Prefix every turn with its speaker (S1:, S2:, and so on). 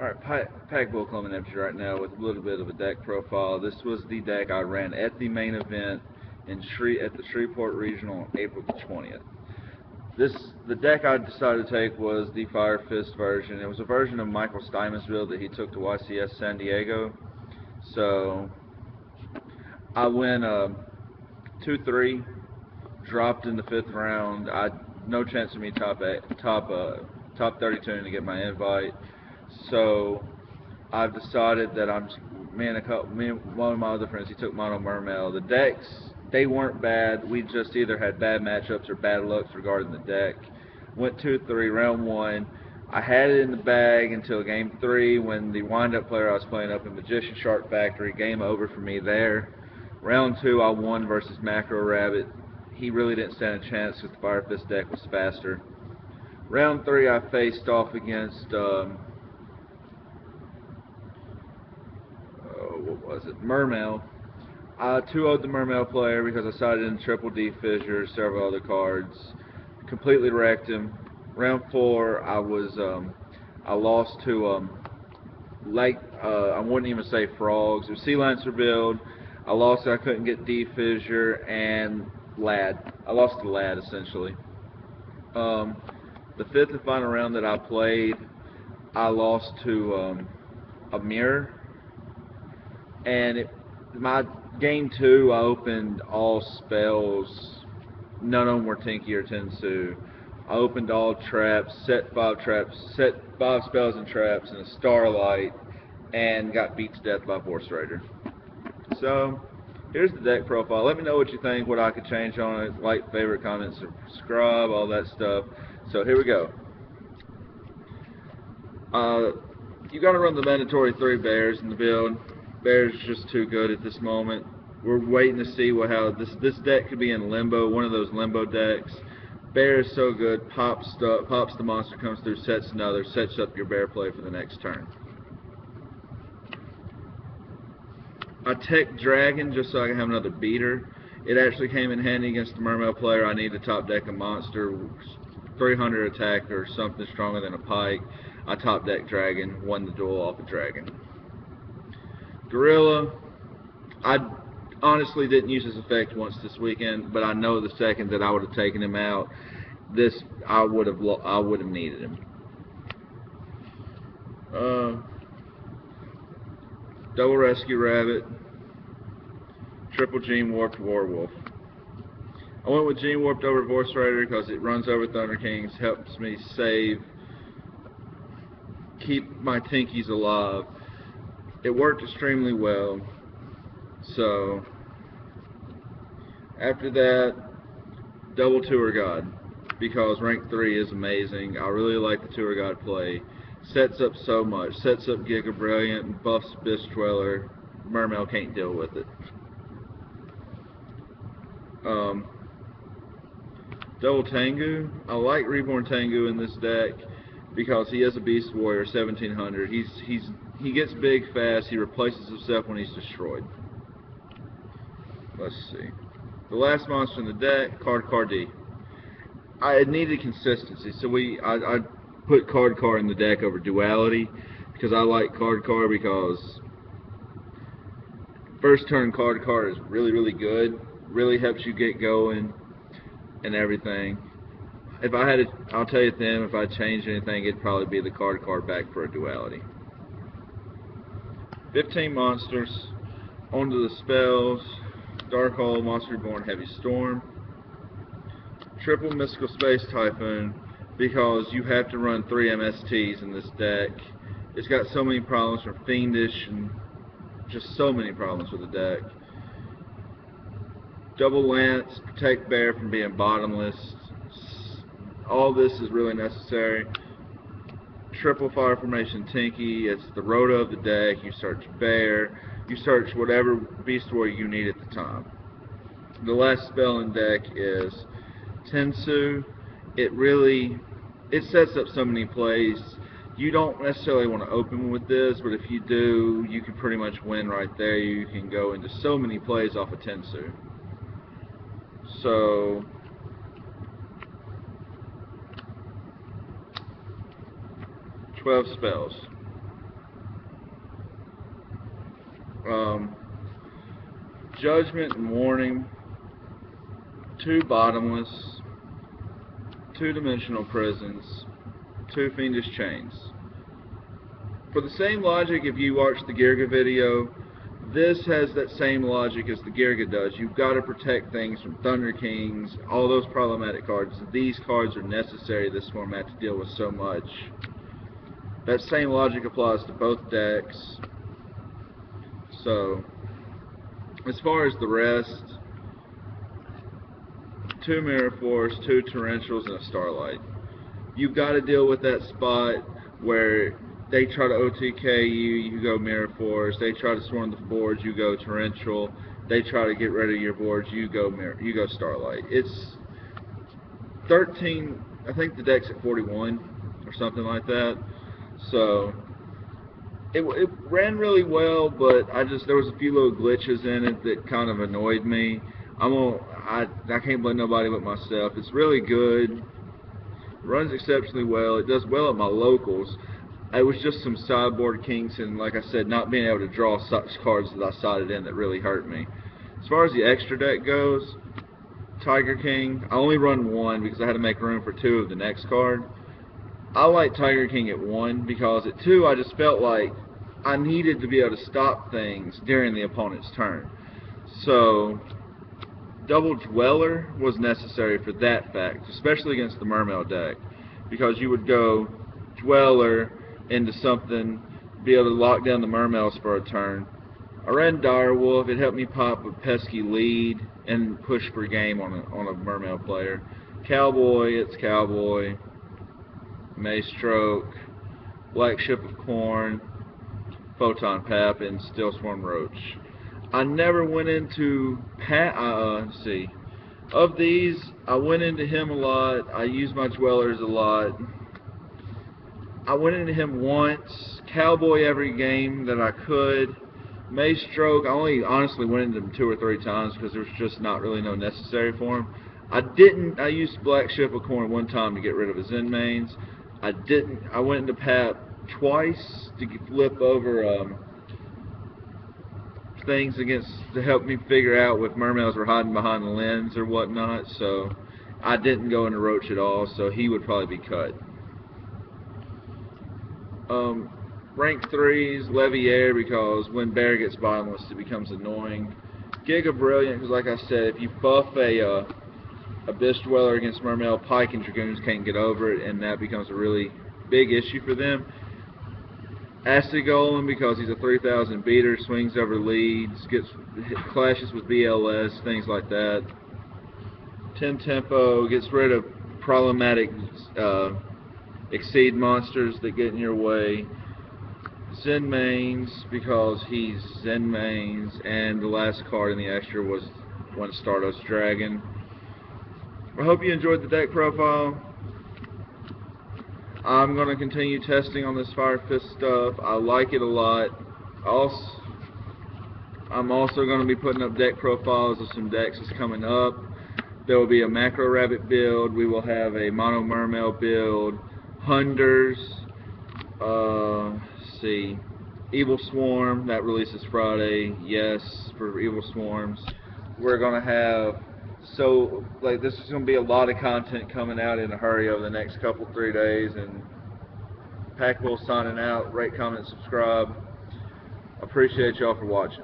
S1: Alright, pack bull coming at you right now with a little bit of a deck profile. This was the deck I ran at the main event at the Shreveport Regional on April the 20th. The deck I decided to take was the Fire Fist version. It was a version of Michael Steinman's build that he took to YCS San Diego. So I went 2-3, dropped in the 5th round. No chance of me top 32 to get my invite. So I've decided that me and one of my other friends, he took Mono Mermail. The decks, they weren't bad. We just either had bad matchups or bad looks regarding the deck. Went 2-3, round 1. I had it in the bag until game 3 when the wind-up player I was playing up in Magician Shark Factory, game over for me there. Round 2, I won versus Macro Rabbit. He really didn't stand a chance because the Fire Fist deck was faster. Round 3, I faced off against what was it? Mermail. I 2-0'd the Mermail player because I sided in Triple D Fissure, several other cards. Completely wrecked him. Round 4, I lost to I wouldn't even say frogs. It was Sea Lancer build. I lost. I couldn't get D Fissure and Lad. I lost to Lad essentially. The 5th and final round that I played, I lost to a mirror. And my game 2, I opened all spells. None of them were Tinky or Tensu. I opened all traps, set 5 spells and traps, and a Starlight, and got beat to death by Force Raider. So, here's the deck profile. Let me know what you think, what I could change on it. Like, favorite, comment, subscribe, all that stuff. So, here we go. You got to run the mandatory 3 bears in the build. Bears just too good at this moment. We're waiting to see how this deck could be in limbo, one of those limbo decks. Bear is so good, pops the monster, comes through, sets another, sets up your bear play for the next turn. I tech Dragon just so I can have another beater. It actually came in handy against the Mermail player. I need to top deck a monster, 300 attack or something stronger than a pike. I top deck Dragon, won the duel off of Dragon. Gorilla, I honestly didn't use his effect once this weekend, but I know the second that I would have taken him out, I would have needed him. Double Rescue Rabbit, triple Gene Warped Warwolf. I went with Gene Warped over Force Raider because it runs over Thunder Kings, helps me keep my Tinkies alive. It worked extremely well. So after that, double Tour God, because rank 3 is amazing. I really like the Tour God play. Sets up so much. Sets up Giga Brilliant, buffs Biss Dweller. Mermail can't deal with it. Double Tengu. I like Reborn Tengu in this deck because he is a Beast Warrior, 1700. He gets big fast. He replaces himself when he's destroyed. Let's see. The last monster in the deck, Card D. I needed consistency, so I put Card in the deck over Duality because I like Card because first turn Card is really, really good. Really helps you get going and everything. I'll tell you then, if I changed anything, it'd probably be the Card back for a Duality. 15 monsters. Onto the spells. Dark Hole, Monster Reborn, Heavy Storm. Triple Mystical Space Typhoon, because you have to run 3 MSTs in this deck. It's got so many problems from Fiendish and just so many problems with the deck. Double Lance, protect Bear from being bottomless. All this is really necessary. Triple Fire Formation Tinky, it's the Rhoda of the deck. You search Bear, you search whatever Beast Warrior you need at the time. The last spell in deck is Tensu. It sets up so many plays. You don't necessarily want to open with this, but if you do, you can pretty much win right there. You can go into so many plays off of Tensu. So, $12 spells. Judgment and Warning, 2 Bottomless, 2 Dimensional Prisons, 2 Fiendish Chains. For the same logic, if you watch the Girga video, this has that same logic as the Girga does. You've got to protect things from Thunder Kings, all those problematic cards. These cards are necessary in this format to deal with so much. That same logic applies to both decks. So, as far as the rest, 2 Mirror Force, 2 Torrentials, and a Starlight. You've got to deal with that spot where they try to OTK you, you go Mirror Force. They try to swarm the boards, you go Torrential. They try to get rid of your boards, you go Starlight. It's 13, I think the deck's at 41 or something like that. So it ran really well, but there was a few little glitches in it that kind of annoyed me. I can't blame nobody but myself. It's really good. It runs exceptionally well. It does well at my locals. It was just some sideboard kinks and, like I said, not being able to draw such cards that I sided in that really hurt me. As far as the extra deck goes, Tiger King, I only run 1 because I had to make room for 2 of the next card. I like Tiger King at 1 because at 2 I just felt like I needed to be able to stop things during the opponent's turn. So Double Dweller was necessary for that fact, especially against the Mermail deck, because you would go Dweller into something, be able to lock down the Mermails for a turn. I ran Direwolf. It helped me pop a pesky lead and push for game on a Mermail player. Cowboy, it's Cowboy. Maystroke, Black Ship of Corn, Photon Pap, and Steel Swarm Roach. I never went into let's see. Of these, I went into him a lot. I used my Dwellers a lot. I went into him once. Cowboy every game that I could. Maystroke, I only honestly went into him 2 or 3 times because there was just not really no necessary for him. I used Black Ship of Corn 1 time to get rid of his end mains. I went into Pap twice to flip over things to help me figure out if Mermails were hiding behind the lens or whatnot, so I didn't go into Roach at all, so he would probably be cut. Rank 3s, Leviair, because when Bear gets bottomless it becomes annoying. Giga Brilliant, because like I said, if you buff a Abyss Dweller against Mermail, Pike and Dragoons can't get over it, and that becomes a really big issue for them. Acid Golem, because he's a 3000 beater, swings over leads, clashes with BLS, things like that. 10 Tempo, gets rid of problematic Exceed monsters that get in your way. Zen Mains, because he's Zen Mains, and the last card in the extra was one Stardust Dragon. I hope you enjoyed the deck profile. I'm going to continue testing on this Fire Fist stuff. I like it a lot. I'm also going to be putting up deck profiles of some decks that's coming up. There will be a Macro Rabbit build. We will have a Mono Mermail build. Hunders. Let's see. Evil Swarm. That releases Friday. Yes, for Evil Swarms. We're going to have... So, this is going to be a lot of content coming out in a hurry over the next 3 days, and Packbull signing out. Rate, comment, subscribe. Appreciate y'all for watching.